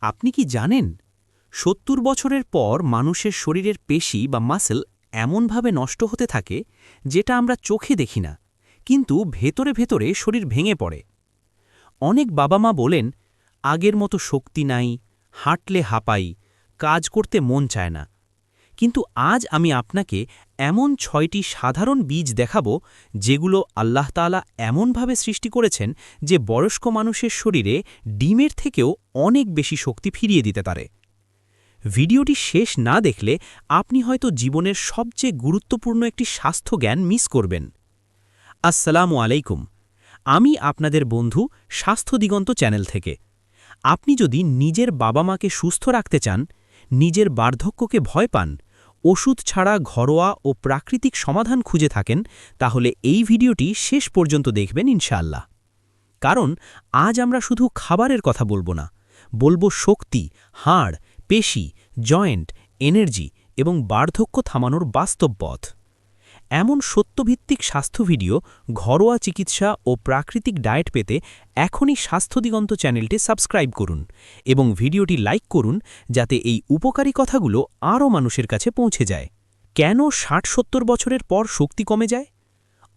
আপনি কি জানেন ৭০ বছরের পর মানুষের শরীরের পেশি বা মাসল এমনভাবে নষ্ট হতে থাকে যেটা আমরা চোখে দেখি না, কিন্তু ভেতরে ভেতরে শরীর ভেঙে পড়ে। অনেক বাবা মা বলেন, আগের মতো শক্তি নাই, হাঁটলে হাঁপাই, কাজ করতে মন চায় না। কিন্তু আজ আমি আপনাকে এমন ৬টি সাধারণ বীজ দেখাবো যেগুলো আল্লাহ তাআলা এমনভাবে সৃষ্টি করেছেন যে বয়স্ক মানুষের শরীরে ডিমের থেকেও অনেক বেশি শক্তি ফিরিয়ে দিতে পারে। ভিডিওটি শেষ না দেখলে আপনি হয়তো জীবনের সবচেয়ে গুরুত্বপূর্ণ একটি স্বাস্থ্য জ্ঞান মিস করবেন। আসসালামু আলাইকুম, আমি আপনাদের বন্ধু স্বাস্থ্য দিগন্ত চ্যানেল থেকে। আপনি যদি নিজের বাবা মাকে সুস্থ রাখতে চান, নিজের বার্ধক্যকে ভয় পান, ওষুধ ছাড়া ঘরোয়া ও প্রাকৃতিক সমাধান খুঁজে থাকেন, তাহলে এই ভিডিওটি শেষ পর্যন্ত দেখবেন ইনশাআল্লাহ। কারণ আজ আমরা শুধু খাবারের কথা বলবো না, বলবো শক্তি, হাড়, পেশি, জয়েন্ট, এনার্জি এবং বার্ধক্য থামানোর বাস্তব পথ। এমন সত্যভিত্তিক স্বাস্থ্য ভিডিও, ঘরোয়া চিকিৎসা ও প্রাকৃতিক ডায়েট পেতে এখনই স্বাস্থ্য দিগন্ত চ্যানেলটি সাবস্ক্রাইব করুন এবং ভিডিওটি লাইক করুন, যাতে এই উপকারী কথাগুলো আরও মানুষের কাছে পৌঁছে যায়। কেন ৬০-৭০ বছরের পর শক্তি কমে যায়?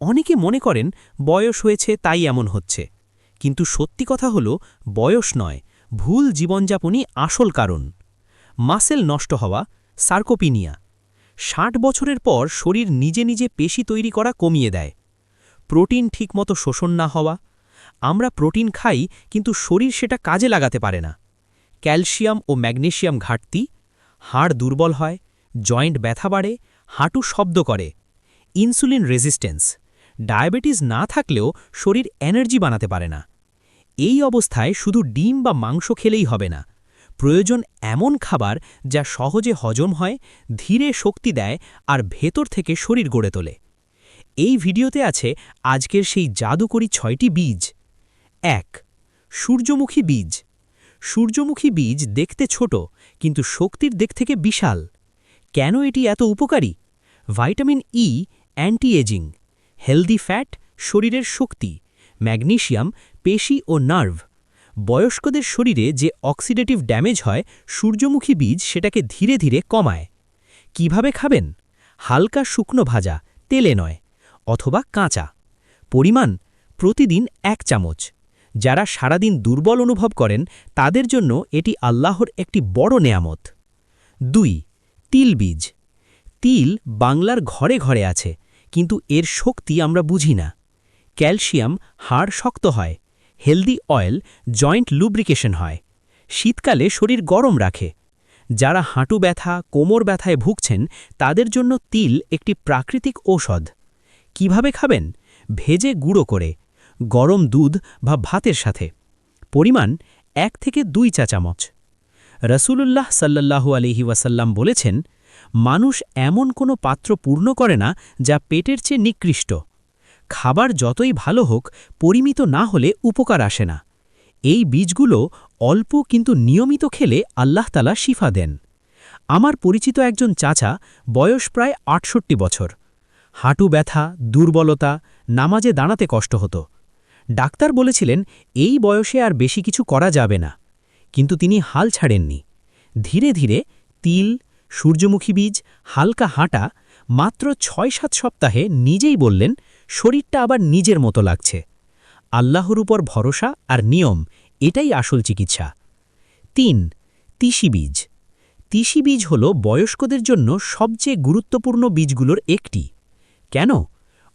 অনেকে মনে করেন বয়স হয়েছে তাই এমন হচ্ছে, কিন্তু সত্যি কথা হলো বয়স নয়, ভুল জীবনযাপনই আসল কারণ। মাসেল নষ্ট হওয়া, সার্কোপিনিয়া। ৬০ বছরের পর শরীর নিজে নিজে পেশি তৈরি করা কমিয়ে দেয়। প্রোটিন ঠিকমতো শোষণ না হওয়া। আমরা প্রোটিন খাই কিন্তু শরীর সেটা কাজে লাগাতে পারে না। ক্যালসিয়াম ও ম্যাগনেসিয়াম ঘাটতি। হাড় দুর্বল হয়, জয়েন্ট ব্যথা বাড়ে, হাঁটু শব্দ করে। Insulin resistance. ডায়াবেটিস না থাকলেও শরীর এনার্জি বানাতে পারে না। এই অবস্থায় শুধু ডিম বা মাংস খেলেই হবে না, প্রয়োজন এমন খাবার যা সহজে হজম হয়, ধীরে শক্তি দেয় আর ভেতর থেকে শরীর গড়ে তোলে। এই ভিডিওতে আছে আজকের সেই জাদুকরী ৬টি বীজ। ১. সূর্যমুখী বীজ। সূর্যমুখী বীজ দেখতে ছোট, কিন্তু শক্তির দিক থেকে বিশাল। কেন এটি এত উপকারী? Vitamin E, anti ageing. Healthy fat, শরীরের শক্তি। ম্যাগনেসিয়াম, পেশি ও নার্ভ। বয়স্কদের শরীরে যে অক্সিডেটিভ ড্যামেজ হয়, সূর্যমুখী বীজ সেটাকে ধীরে ধীরে কমায়। কিভাবে খাবেন? হালকা শুকনো ভাজা, তেলে নয়, অথবা কাঁচা। পরিমাণ প্রতিদিন ১ চামচ। যারা সারাদিন দুর্বল অনুভব করেন তাদের জন্য এটি আল্লাহর একটি বড় নেয়ামত। ২. তিল বীজ। তিল বাংলার ঘরে ঘরে আছে, কিন্তু এর শক্তি আমরা বুঝি না। ক্যালসিয়াম, হাড় শক্ত হয়। হেলদি অয়েল, জয়েন্ট লুব্রিকেশন হয়। শীতকালে শরীর গরম রাখে। যারা হাঁটু ব্যথা, কোমর ব্যথায় ভুগছেন তাদের জন্য তিল একটি প্রাকৃতিক ঔষধ। কিভাবে খাবেন? ভেজে গুঁড়ো করে, গরম দুধ বা ভাতের সাথে। পরিমাণ ১ থেকে ২ চা চামচ। রাসূলুল্লাহ সাল্লাল্লাহু আলাইহি ওয়াসাল্লাম বলেছেন, মানুষ এমন কোনো পাত্র পূর্ণ করে না যা পেটের চেয়ে নিকৃষ্ট। খাবার যতই ভালো হোক, পরিমিত না হলে উপকার আসে না। এই বীজগুলো অল্প কিন্তু নিয়মিত খেলে আল্লাহ তাআলা শিফা দেন। আমার পরিচিত একজন চাচা, বয়স প্রায় ৬৮ বছর। হাঁটু ব্যথা, দুর্বলতা, নামাজে দাঁড়াতে কষ্ট হতো। ডাক্তার বলেছিলেন এই বয়সে আর বেশি কিছু করা যাবে না, কিন্তু তিনি হাল ছাড়েননি। ধীরে ধীরে তিল, সূর্যমুখী বীজ, হালকা হাঁটা, মাত্র ৬-৭ সপ্তাহে নিজেই বললেন শরীরটা আবার নিজের মতো লাগছে। আল্লাহর উপর ভরসা আর নিয়ম, এটাই আসল চিকিৎসা। ৩. তিসি বীজ। তিসি বীজ হল বয়স্কদের জন্য সবচেয়ে গুরুত্বপূর্ণ বীজগুলোর একটি। কেন?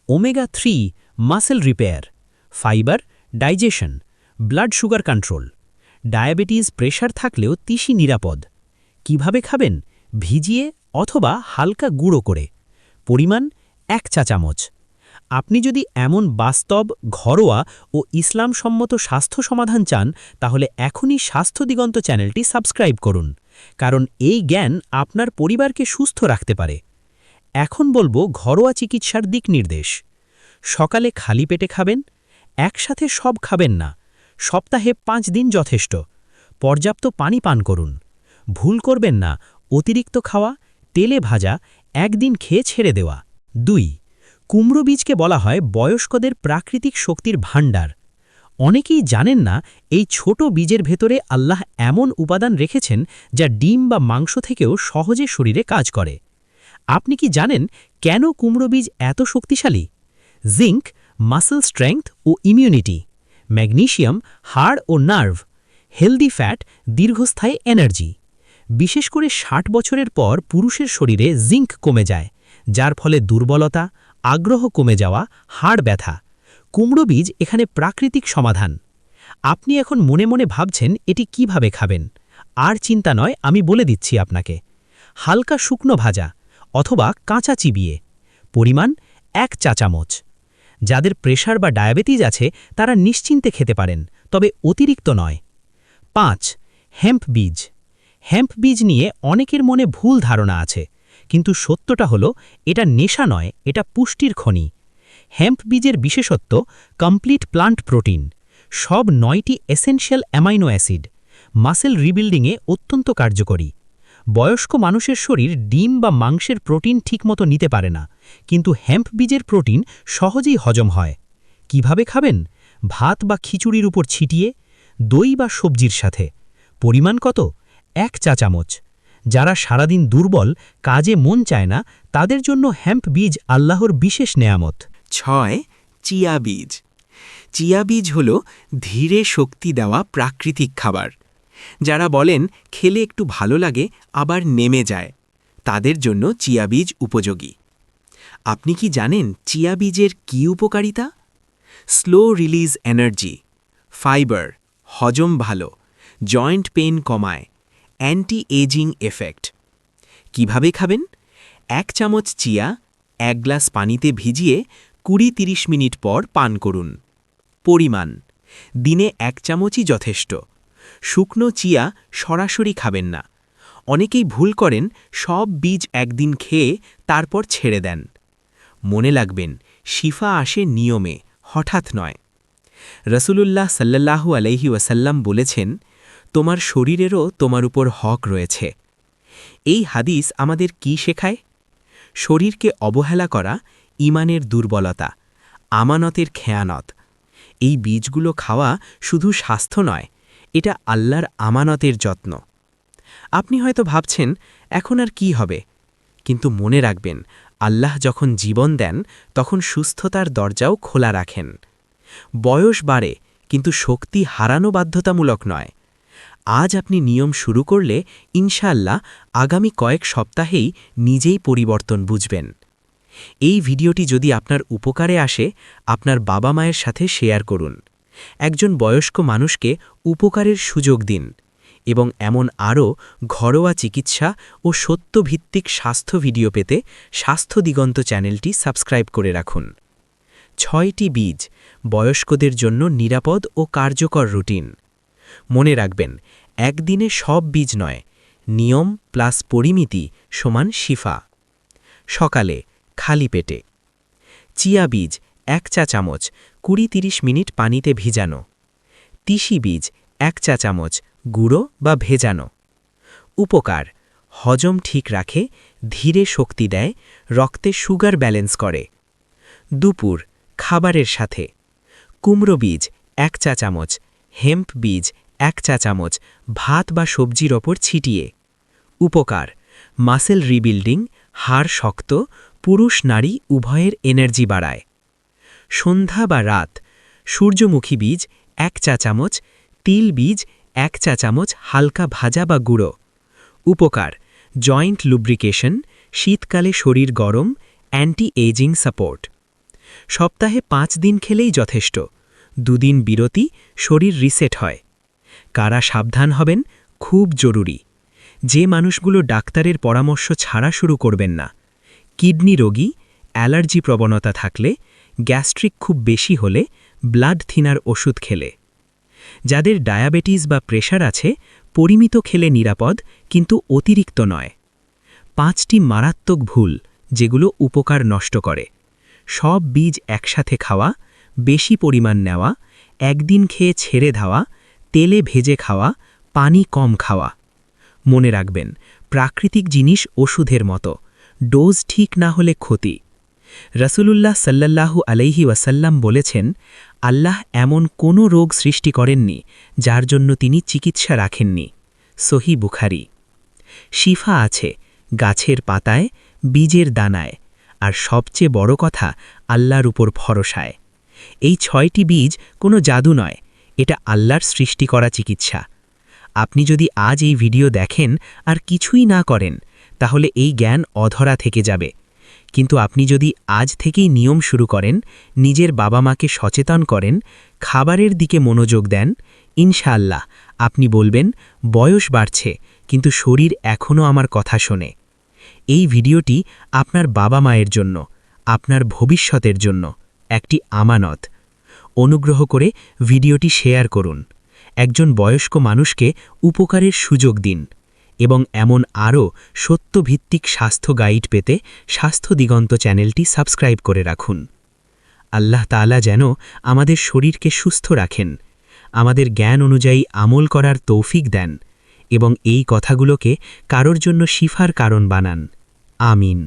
Omega-3 muscle repair, fibre, digestion, blood sugar control. Diabetes, pressure থাকলেও তিসি নিরাপদ। কিভাবে খাবেন? ভিজিয়ে অথবা হালকা গুঁড়ো করে। পরিমাণ ১ চা চামচ। আপনি যদি এমন বাস্তব, ঘরোয়া ও ইসলামসম্মত স্বাস্থ্য সমাধান চান, তাহলে এখনই স্বাস্থ্য দিগন্ত চ্যানেলটি সাবস্ক্রাইব করুন, কারণ এই জ্ঞান আপনার পরিবারকে সুস্থ রাখতে পারে। এখন বলবো ঘরোয়া চিকিৎসার দিক নির্দেশ। সকালে খালি পেটে খাবেন। একসাথে সব খাবেন না, সপ্তাহে ৫ দিন যথেষ্ট। পর্যাপ্ত পানি পান করুন। ভুল করবেন না অতিরিক্ত খাওয়া, তেলে ভাজা, একদিন খেয়ে ছেড়ে দেওয়া। ২. কুমড়ো বীজকে বলা হয় বয়স্কদের প্রাকৃতিক শক্তির ভাণ্ডার। অনেকেই জানেন না এই ছোট বীজের ভেতরে আল্লাহ এমন উপাদান রেখেছেন যা ডিম বা মাংস থেকেও সহজে শরীরে কাজ করে। আপনি কি জানেন কেন কুমড়ো বীজ এত শক্তিশালী? জিঙ্ক মাসল স্ট্রেংথ ও ইমিউনিটি, ম্যাগনেসিয়াম হাড় ও নার্ভ, হেলদি ফ্যাট দীর্ঘস্থায়ী এনার্জি। বিশেষ করে ৬০ বছরের পর পুরুষের শরীরে জিঙ্ক কমে যায়, যার ফলে দুর্বলতা, আগ্রহ কমে যাওয়া, হাড় ব্যথা। কুমড়ো বীজ এখানে প্রাকৃতিক সমাধান। আপনি এখন মনে মনে ভাবছেন এটি কিভাবে খাবেন। আর চিন্তা নয়, আমি বলে দিচ্ছি আপনাকে। হালকা শুকনো ভাজা অথবা কাঁচা চিবিয়ে। পরিমাণ ১ চা চামচ। যাদের প্রেশার বা ডায়াবেটিস আছে তারা নিশ্চিন্তে খেতে পারেন, তবে অতিরিক্ত নয়। ৫ হেম্প বীজ। হেম্প বীজ নিয়ে অনেকের মনে ভুল ধারণা আছে, কিন্তু সত্যটা হলো এটা নেশা নয়, এটা পুষ্টির খনি। হেম্প বীজের বিশেষত্ব কমপ্লিট প্লান্ট প্রোটিন, সব ৯টি এসেনশিয়াল অ্যামাইনো অ্যাসিড, মাসেল রিবিল্ডিংয়ে অত্যন্ত কার্যকরী। বয়স্ক মানুষের শরীর ডিম বা মাংসের প্রোটিন ঠিকমতো নিতে পারে না, কিন্তু হেম্প বীজের প্রোটিন সহজেই হজম হয়। কিভাবে খাবেন? ভাত বা খিচুড়ির উপর ছিটিয়ে, দই বা সবজির সাথে। পরিমাণ কত? ১ চা চামচ। যারা সারাদিন দুর্বল, কাজে মন চায় না, তাদের জন্য হেম্প বীজ আল্লাহর বিশেষ নেয়ামত। ৬ চিয়া বীজ। চিয়া বীজ হল ধীরে শক্তি দেওয়া প্রাকৃতিক খাবার। যারা বলেন খেলে একটু ভালো লাগে আবার নেমে যায়, তাদের জন্য চিয়া বীজ উপযোগী। আপনি কি জানেন চিয়া বীজের কী উপকারিতা? স্লো রিলিজ এনার্জি, ফাইবার, হজম ভালো, জয়েন্ট পেইন কমায়, অ্যান্টি এজিং এফেক্ট। কিভাবে খাবেন? ১ চামচ চিয়া ১ গ্লাস পানিতে ভিজিয়ে ২০-৩০ মিনিট পর পান করুন। পরিমাণ দিনে ১ চামচই যথেষ্ট। শুকনো চিয়া সরাসরি খাবেন না। অনেকেই ভুল করেন, সব বীজ একদিন খেয়ে তারপর ছেড়ে দেন। মনে রাখবেন, শিফা আসে নিয়মে, হঠাৎ নয়। রাসূলুল্লাহ সাল্লাল্লাহু আলাইহি ওয়াসাল্লাম বলেছেন, তোমার শরীরেরও তোমার উপর হক রয়েছে। এই হাদিস আমাদের কি শেখায়? শরীরকে অবহেলা করা ঈমানের দুর্বলতা, আমানতের খেয়ানত। এই বীজগুলো খাওয়া শুধু স্বাস্থ্য নয়, এটা আল্লাহর আমানতের যত্ন। আপনি হয়তো ভাবছেন এখন আর কি হবে, কিন্তু মনে রাখবেন, আল্লাহ যখন জীবন দেন তখন সুস্থতার দরজাও খোলা রাখেন। বয়স বাড়ে, কিন্তু শক্তি হারানো বাধ্যতামূলক নয়। আজ আপনি নিয়ম শুরু করলে ইনশাআল্লাহ আগামী কয়েক সপ্তাহেই নিজেই পরিবর্তন বুঝবেন। এই ভিডিওটি যদি আপনার উপকারে আসে, আপনার বাবা মায়ের সাথে শেয়ার করুন। একজন বয়স্ক মানুষকে উপকারের সুযোগ দিন এবং এমন আরও ঘরোয়া চিকিৎসা ও সত্যভিত্তিক স্বাস্থ্য ভিডিও পেতে স্বাস্থ্য দিগন্ত চ্যানেলটি সাবস্ক্রাইব করে রাখুন। ৬টি বীজ বয়স্কদের জন্য নিরাপদ ও কার্যকর রুটিন। মনে রাখবেন, একদিনে সব বীজ নয়, নিয়ম প্লাস পরিমিতি সমান শিফা। সকালে খালি পেটে চিয়া বীজ ১ চা চামচ ২০-৩০ মিনিট পানিতে ভিজানো। তিসি বীজ ১ চা চামচ গুঁড়ো বা ভেজানো। উপকার: হজম ঠিক রাখে, ধীরে শক্তি দেয়, রক্তে সুগার ব্যালেন্স করে। দুপুর খাবারের সাথে কুমড়ো বীজ ১ চা চামচ, হেম্প বীজ ১ চা চামচ ভাত বা সবজির ওপর ছিটিয়ে। উপকার: মাসেল রিবিল্ডিং, হাড় শক্ত, পুরুষ নারী উভয়ের এনার্জি বাড়ায়। সন্ধ্যা বা রাত সূর্যমুখী বীজ ১ চা চামচ, তিল বীজ ১ চা চামচ হালকা ভাজা বা গুঁড়ো। উপকার: জয়েন্ট লুব্রিকেশন, শীতকালে শরীর গরম, অ্যান্টি এজিং সাপোর্ট। সপ্তাহে ৫ দিন খেলেই যথেষ্ট। ২ দিন বিরতি, শরীর রিসেট হয়। কারা সাবধান হবেন? খুব জরুরি। যে মানুষগুলো ডাক্তারের পরামর্শ ছাড়া শুরু করবেন না। কিডনি রোগী, অ্যালার্জি প্রবণতা থাকলে, গ্যাস্ট্রিক খুব বেশি হলে, ব্লাড থিনার ওষুধ খেলে। যাদের ডায়াবেটিস বা প্রেশার আছে, পরিমিত খেলে নিরাপদ, কিন্তু অতিরিক্ত নয়। ৫টি মারাত্মক ভুল যেগুলো উপকার নষ্ট করে: সব বীজ একসাথে খাওয়া, বেশি পরিমাণ নেওয়া, একদিন খেয়ে ছেড়ে দেওয়া, তেলে ভেজে খাওয়া, পানি কম খাওয়া। মনে রাখবেন, প্রাকৃতিক জিনিস ওষুধের মতো, ডোজ ঠিক না হলে ক্ষতি। রাসূলুল্লাহ সাল্লাল্লাহু আলাইহি ওয়াসাল্লাম বলেছেন, আল্লাহ এমন কোনো রোগ সৃষ্টি করেননি যার জন্য তিনি চিকিৎসা রাখেননি। সহিহ বুখারী। শিফা আছে গাছের পাতায়, বীজের দানায়, আর সবচেয়ে বড় কথা আল্লাহর উপর ভরসায়। এই 6টি বীজ কোনো জাদু নয়, এটা আল্লাহর সৃষ্টি করা চিকিৎসা। আপনি যদি আজ এই ভিডিও দেখেন আর কিছুই না করেন, তাহলে এই জ্ঞান অধরা থেকে যাবে। কিন্তু আপনি যদি আজ থেকেই নিয়ম শুরু করেন, নিজের বাবা মাকে সচেতন করেন, খাবারের দিকে মনোযোগ দেন, ইনশাআল্লাহ আপনি বলবেন, বয়স বাড়ছে কিন্তু শরীর এখনও আমার কথা শোনে। এই ভিডিওটি আপনার বাবা মায়ের জন্য, আপনার ভবিষ্যতের জন্য একটি আমানত। অনুগ্রহ করে ভিডিওটি শেয়ার করুন, একজন বয়স্ক মানুষকে উপকারের সুযোগ দিন, এবং এমন আরও সত্যভিত্তিক স্বাস্থ্য গাইড পেতে স্বাস্থ্য দিগন্ত চ্যানেলটি সাবস্ক্রাইব করে রাখুন। আল্লাহ তাআলা যেন আমাদের শরীরকে সুস্থ রাখেন, আমাদের জ্ঞান অনুযায়ী আমল করার তৌফিক দেন, এবং এই কথাগুলোকে কারোর জন্য শিফার কারণ বানান। আমিন।